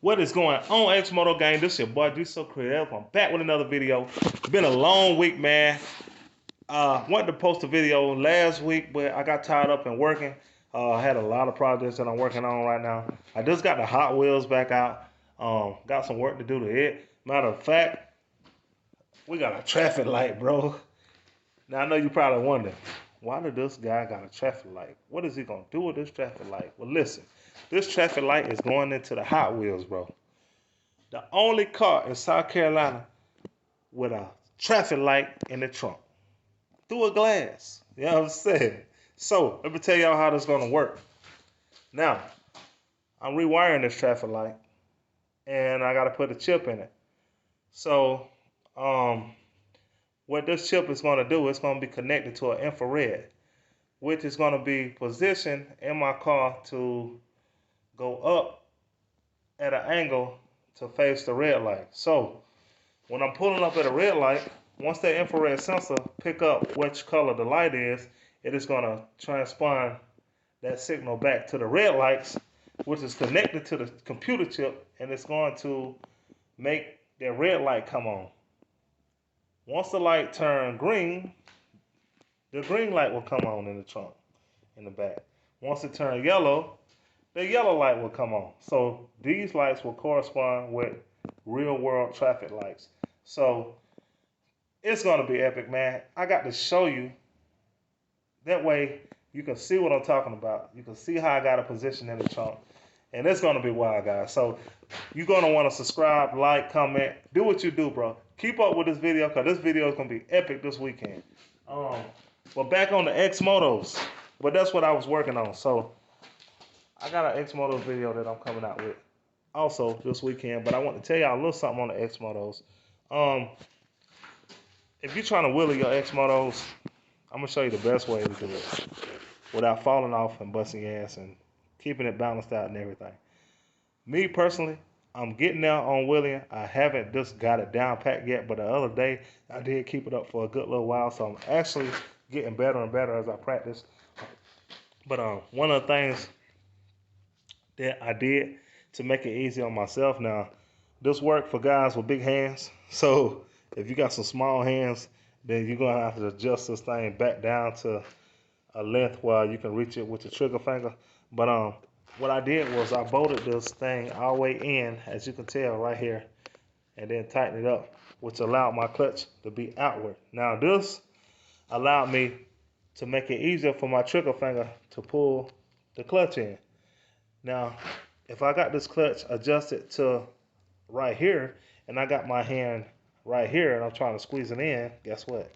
What is going on, XMOTO gang? This is your boy, G So Creative. I'm back with another video. It's been a long week, man. Wanted to post a video last week, but I got tied up in working. I had a lot of projects that I'm working on right now. I just got the Hot Wheels back out. Got some work to do to it. Matter of fact, we got a traffic light, bro. Now, I know you probably wonder, why did this guy got a traffic light? What is he going to do with this traffic light? Well, listen, this traffic light is going into the Hot Wheels, bro. The only car in South Carolina with a traffic light in the trunk through a glass. You know what I'm saying? So, let me tell y'all how this is going to work. Now, I'm rewiring this traffic light, and I got to put a chip in it. So, what this chip is going to do, it's going to be connected to an infrared, which is going to be positioned in my car to go up at an angle to face the red light. So when I'm pulling up at a red light, once that infrared sensor pick up which color the light is, it is going to transpond that signal back to the red lights, which is connected to the computer chip, and it's going to make that red light come on. Once the light turns green, the green light will come on in the trunk, in the back. Once it turns yellow, the yellow light will come on. So these lights will correspond with real world traffic lights. So it's going to be epic, man. I got to show you. That way you can see what I'm talking about. You can see how I got a position in the trunk. And it's going to be wild, guys. So you're going to want to subscribe, like, comment. Do what you do, bro. Keep up with this video because this video is going to be epic this weekend. But back on the XMOTOS. But that's what I was working on. So I got an XMOTOS video that I'm coming out with also this weekend. But I want to tell y'all a little something on the XMOTOS. If you're trying to wheelie your XMOTOS, I'm going to show you the best way to do it without falling off and busting your ass and keeping it balanced out and everything. Me personally, I'm getting there on wheeling. I haven't just got it down pat yet, but the other day I did keep it up for a good little while. So I'm actually getting better and better as I practice. But one of the things that I did to make it easy on myself, now this work for guys with big hands. So if you got some small hands, then you're gonna have to adjust this thing back down to a length where you can reach it with your trigger finger. But what I did was I bolted this thing all the way in, as you can tell right here, and then tighten it up, which allowed my clutch to be outward. Now this allowed me to make it easier for my trigger finger to pull the clutch in. Now, if I got this clutch adjusted to right here, and I got my hand right here, and I'm trying to squeeze it in, guess what?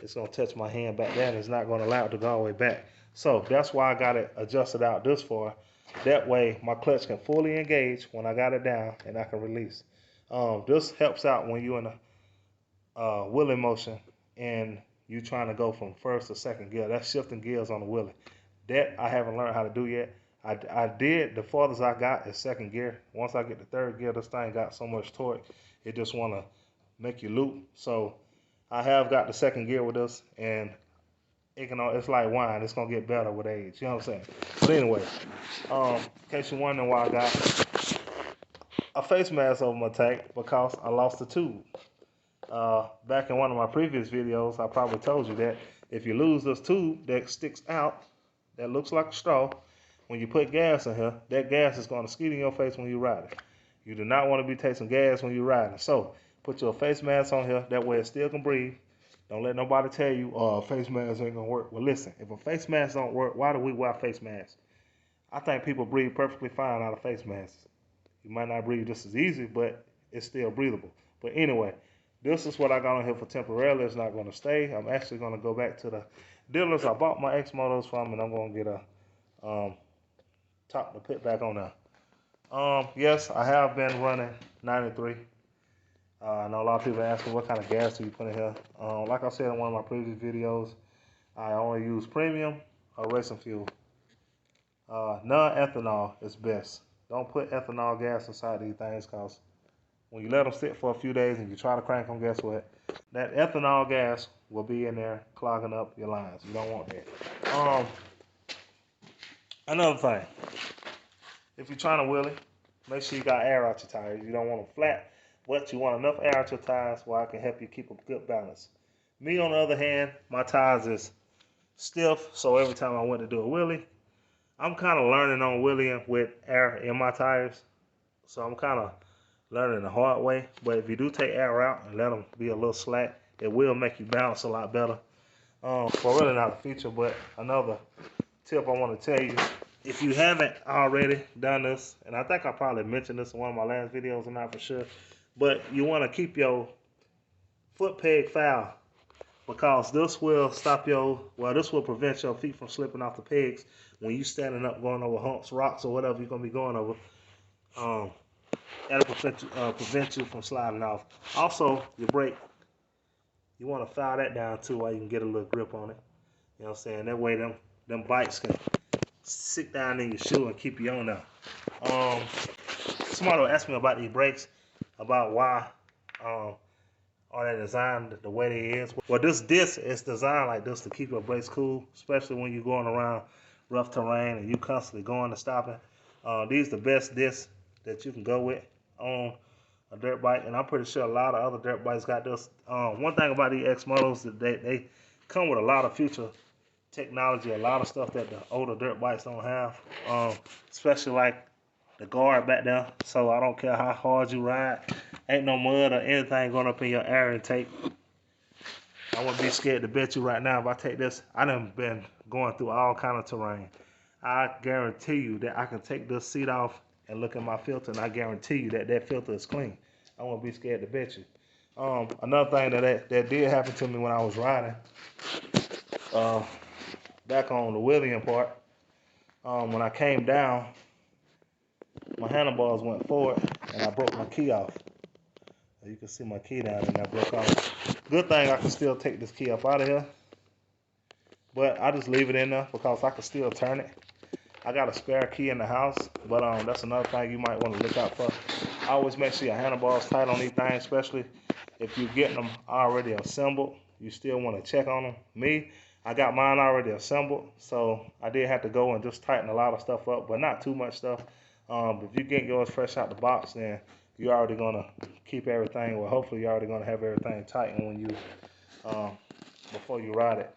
It's going to touch my hand back there, and it's not going to allow it to go all the way back. So that's why I got it adjusted out this far. That way, my clutch can fully engage when I got it down, and I can release. This helps out when you're in a wheeling motion, and you trying to go from first to second gear. That's shifting gears on the wheelie. That I haven't learned how to do yet. I did, the farthest I got is second gear. Once I get to third gear, this thing got so much torque, it just want to make you loop. So I have got the second gear with this, and it's like wine. It's going to get better with age. You know what I'm saying? But anyway, in case you're wondering why I got a face mask over my tank, because I lost the tube. Back in one of my previous videos, I probably told you that if you lose this tube that sticks out, that looks like a straw, when you put gas in here, that gas is going to skeet in your face when you're riding. You do not want to be tasting gas when you're riding. So put your face mask on here. That way it still can breathe. Don't let nobody tell you, oh, face mask ain't going to work. Well, listen, if a face mask don't work, why do we wear face masks? I think people breathe perfectly fine out of face masks. You might not breathe just as easy, but it's still breathable. But anyway, this is what I got on here for temporarily. It's not going to stay. I'm actually going to go back to the dealers I bought my XMOTOS from, and I'm going to get a top to put back on there. Yes, I have been running 93. I know a lot of people ask me what kind of gas do you put in here. Like I said in one of my previous videos, I only use premium or racing fuel. Non-ethanol is best. Don't put ethanol gas inside these things, because when you let them sit for a few days and you try to crank them, guess what? That ethanol gas will be in there clogging up your lines. You don't want that. Another thing, if you're trying to wheelie, make sure you got air out your tires. You don't want them flat, but you want enough air out your tires where I can help you keep a good balance. Me, on the other hand, my tires is stiff, so every time I went to do a wheelie, I'm kind of learning on wheeling with air in my tires. So I'm kind of learning the hard way. But if you do take air out and let them be a little slack, it will make you balance a lot better. For really not a feature, but another tip I want to tell you, if you haven't already done this, and I think I probably mentioned this in one of my last videos, I'm not for sure, but you want to keep your foot peg foul, because this will this will prevent your feet from slipping off the pegs when you standing up going over humps, rocks, or whatever you're going to be going over. That'll prevent you from sliding off. Also, your brake, you want to foul that down too while you can get a little grip on it. You know what I'm saying? That way them bites can sit down in your shoe and keep you on there. Somebody will ask me about these brakes, about why are they designed the way they is. Well, this disc is designed like this to keep your brakes cool, especially when you're going around rough terrain and you constantly going and stopping. These are the best discs that you can go with on a dirt bike, and I'm pretty sure a lot of other dirt bikes got this. One thing about these XMOTOS is that they come with a lot of future technology, a lot of stuff that the older dirt bikes don't have, especially like the guard back there. So I don't care how hard you ride, ain't no mud or anything going up in your air intake. I wouldn't be scared to bet you right now if I take this. I done been going through all kind of terrain. I guarantee you that I can take this seat off and look at my filter, and I guarantee you that that filter is clean. I won't be scared to bet you. Another thing that did happen to me when I was riding, back on the wheeling part, when I came down, my handlebars went forward and I broke my key off. You can see my key down and I broke off. Good thing I can still take this key up out of here, but I just leave it in there because I can still turn it. I got a spare key in the house, but that's another thing you might want to look out for. I always make sure your handlebars tight on these things, especially if you're getting them already assembled. You still want to check on them. Me, I got mine already assembled, so I did have to go and just tighten a lot of stuff up, but not too much stuff. If you get yours fresh out the box, then you're already going to keep everything, well, hopefully you're already going to have everything tightened when you, before you ride it.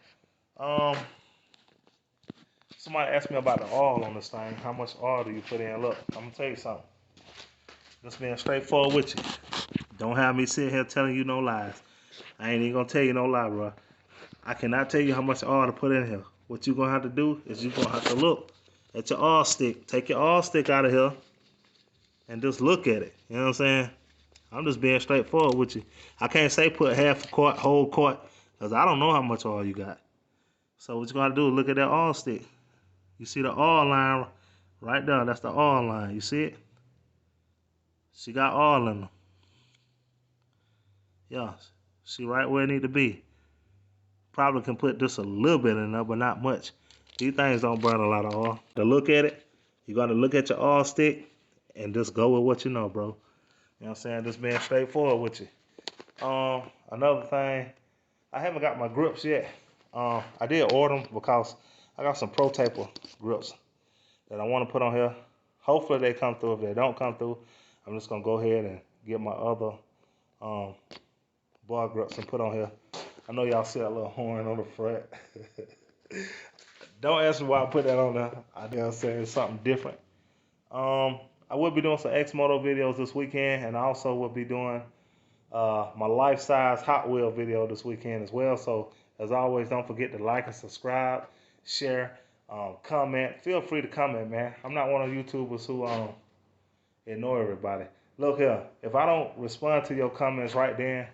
Somebody asked me about the oil on this thing. How much oil do you put in? Look, I'm going to tell you something. Just being straightforward with you. Don't have me sitting here telling you no lies. I ain't even going to tell you no lie, bro. I cannot tell you how much oil to put in here. What you're going to have to do is you're going to have to look at your oil stick. Take your oil stick out of here and just look at it. You know what I'm saying? I'm just being straightforward with you. I can't say put half a quart, whole quart, because I don't know how much oil you got. So what you're going to do is look at that oil stick. You see the oil line right there? That's the oil line. You see it? She got oil in them. Yeah, see right where it need to be. Probably can put just a little bit in there, but not much. These things don't burn a lot of oil. To look at it, you're going to look at your oil stick and just go with what you know, bro. You know what I'm saying? Just being straightforward with you. Another thing, I haven't got my grips yet. I did order them because I got some Pro Taper grips that I want to put on here. Hopefully they come through. If they don't come through, I'm just going to go ahead and get my other bar grips and put on here. I know y'all see that little horn on the front. Don't ask me why I put that on there. I didn't say it's something different. I will be doing some XMOTO videos this weekend, and I also will be doing my life-size Hot Wheel video this weekend as well. So as always, don't forget to like and subscribe, share, comment. Feel free to comment, man. I'm not one of the YouTubers who ignore everybody. Look here, if I don't respond to your comments right then,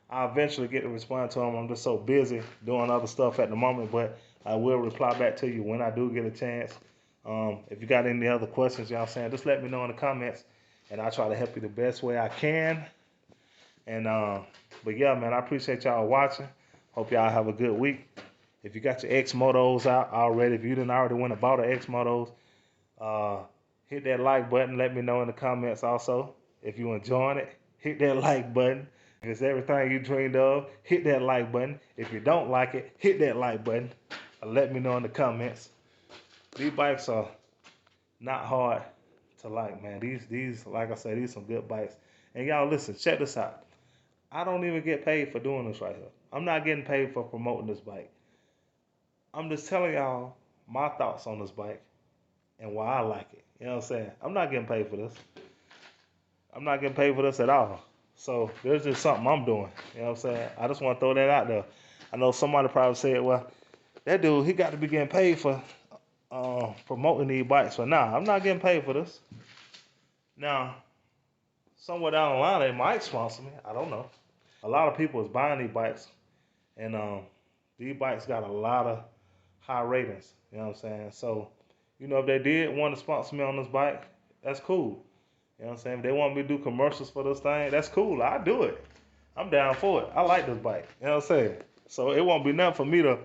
I'll eventually get to respond to them. I'm just so busy doing other stuff at the moment, but I will reply back to you when I do get a chance. If you got any other questions, y'all saying, just let me know in the comments, and I'll try to help you the best way I can. And but yeah, man, I appreciate y'all watching. Hope y'all have a good week. If you got your XMOTOs out already, if you didn't already went and bought an XMOTOs, hit that like button. Let me know in the comments also. If you enjoying it, hit that like button. If it's everything you dreamed of, hit that like button. If you don't like it, hit that like button. Let me know in the comments. These bikes are not hard to like, man. These, like I said, these some good bikes. And y'all listen, check this out. I don't even get paid for doing this right here. I'm not getting paid for promoting this bike. I'm just telling y'all my thoughts on this bike and why I like it. You know what I'm saying? I'm not getting paid for this. I'm not getting paid for this at all. So there's just something I'm doing. You know what I'm saying? I just want to throw that out there. I know somebody probably said, well, that dude, he got to be getting paid for promoting these bikes. But nah, I'm not getting paid for this. Now, somewhere down the line, they might sponsor me. I don't know. A lot of people is buying these bikes, and these bikes got a lot of high ratings. You know what I'm saying? So, if they did want to sponsor me on this bike, that's cool. You know what I'm saying? If they want me to do commercials for this thing, that's cool. I'll do it. I'm down for it. I like this bike. You know what I'm saying? So it won't be nothing for me to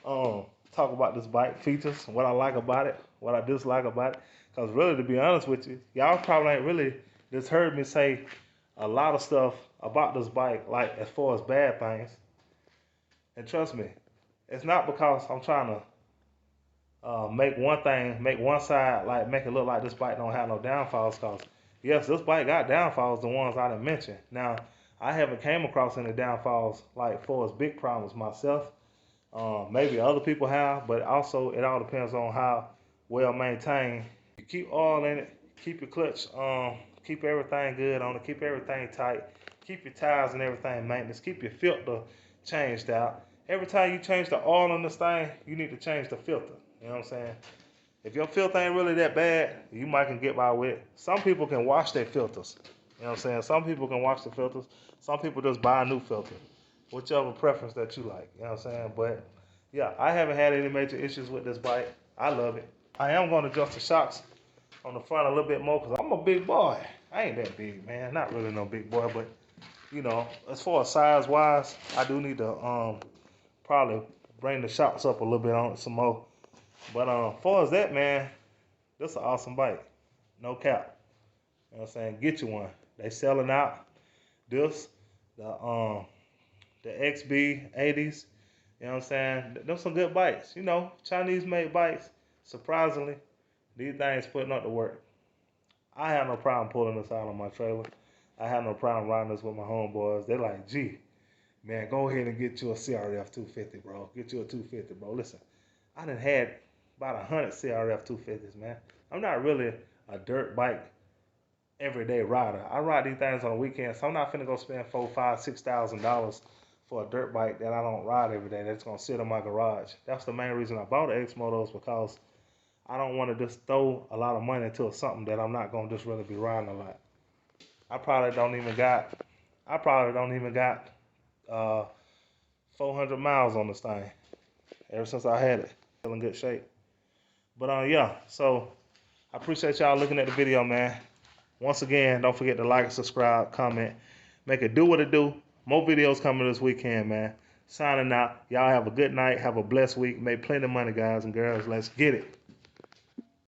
talk about this bike features, what I like about it, what I dislike about it. Because really, to be honest with you, y'all probably ain't really just heard me say a lot of stuff about this bike, like as far as bad things. And trust me, it's not because I'm trying to make one side, like make it look like this bike don't have no downfalls. Cause yes, this bike got downfalls, the ones I didn't mention. Now, I haven't came across any downfalls like for as big problems myself. Maybe other people have, but also it all depends on how well maintained. You keep oil in it, keep your clutch, keep everything good on it, keep everything tight, keep your tires and everything maintenance, keep your filter changed out. Every time you change the oil on this thing, you need to change the filter. You know what I'm saying? If your filter ain't really that bad, you might can get by with it. Some people can wash their filters. You know what I'm saying? Some people can wash the filters. Some people just buy a new filter. Whichever preference that you like. You know what I'm saying? But yeah, I haven't had any major issues with this bike. I love it. I am going to adjust the shocks on the front a little bit more because I'm a big boy. I ain't that big, man. Not really no big boy, but as far as size wise, I do need to probably bring the shocks up a little bit on it some more. But as far as that, man, this is an awesome bike. No cap. You know what I'm saying? Get you one. They selling out. This, the XB80s. You know what I'm saying? Them some good bikes. Chinese made bikes. Surprisingly, these things putting up the work. I have no problem pulling this out on my trailer. I have no problem riding this with my homeboys. They like, gee, man, go ahead and get you a CRF 250, bro. Get you a 250, bro. Listen, I done had about 100 CRF 250s, man. I'm not really a dirt bike everyday rider. I ride these things on the weekends, so I'm not finna go spend $4,000, $5,000, $6,000 for a dirt bike that I don't ride every day. That's gonna sit in my garage. That's the main reason I bought an XMOTOS, because I don't want to just throw a lot of money into something that I'm not gonna just really be riding a lot. I probably don't even got 400 miles on this thing ever since I had it. Still in good shape. But yeah, so I appreciate y'all looking at the video, man. Once again, don't forget to like, subscribe, comment, make it do what it do. More videos coming this weekend, man. Signing out. Y'all have a good night. Have a blessed week. Make plenty of money, guys and girls. Let's get it.